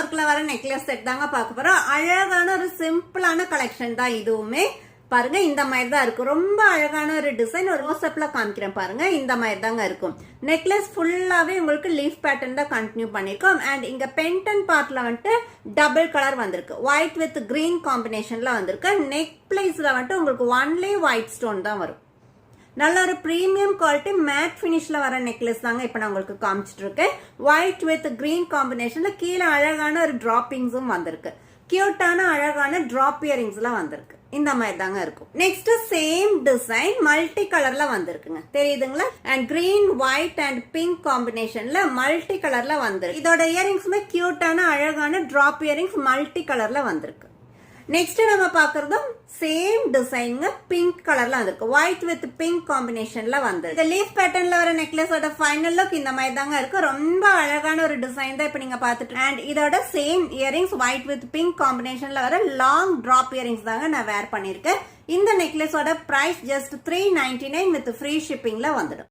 ஒர்க்ல வர necklace set தாங்க பார்க்க போறோம். அழகான ஒரு சிம்பிளான கலெக்ஷன் தான் இதுவுமே. பாருங்க இந்த மாதிரி தான் இருக்கும். ரொம்ப அழகான ஒரு டிசைன். ஒரு ரோஸ்அப்ல காமிக்கிறேன் பாருங்க. இந்த மாதிரி தாங்க இருக்கும். நெக்லஸ் ஃபுல்லாவே உங்களுக்கு லீஃப் பேட்டர்ன் தான் கண்டினியூ பண்ணிருக்கோம். அண்ட் இங்க பென்டன் பார்ட்ல வந்துட்டு டபுள் கலர் வந்திருக்கு. ஒயிட் வித் கிரீன் காம்பினேஷன்ல வந்திருக்கு. நெக் பிளேஸ்ல வந்துட்டு உங்களுக்கு ஒன்லி ஒயிட் ஸ்டோன் தான் வரும். நல்ல ஒரு பிரீமியம் குவாலிட்டி மேட் பினிஷ்ல வர நெக்லஸ் தாங்க இப்ப நான் உங்களுக்கு காமிச்சிட்டு இருக்கேன். ஒயிட் வித் கிரீன் காம்பினேஷன்ல கீழே அழகான ஒரு டிராப்பிங்ஸும் வந்திருக்கு. கியூட்டான அழகான டிராப் இயரிங்ஸ் எல்லாம் வந்திருக்கு. இந்த மாதிரி தாங்க இருக்கும். நெக்ஸ்ட் சேம் டிசைன் மல்டி கலர்ல வந்திருக்குங்க, தெரியுதுங்களா? And green white and pink காம்பினேஷன்ல மல்டி கலர்ல வந்திருக்கு. இதோட இயரிங்ஸுமே கியூட்டான அழகான டிராப் இயரிங்ஸ் மல்டி கலர்ல வந்திருக்கு. நெக்ஸ்ட் நம்ம பாக்குறதும் சேம் டிசைன் பிங்க் கலர்ல வந்திருக்கு. ஒயிட் வித் பிங்க் காம்பினேஷன்ல வந்திருக்கு. இந்த லீஃப் பேட்டர்ன்ல வர நெக்லஸோட ஃபைனல் லுக் இந்த மாதிரி தாங்க இருக்கு. ரொம்ப அழகான ஒரு டிசைன் தான் இப்ப நீங்க பாத்துட்டு. அண்ட் இதோட same earrings white with pink காம்பினேஷன்ல வர லாங் டிராப் இயரிங்ஸ் தாங்க நான் வேர் பண்ணிருக்கேன். இந்த நெக்லஸோட பிரைஸ் ஜஸ்ட் $399 வித் ஃப்ரீ ஷிப்பிங்ல வந்துடும்.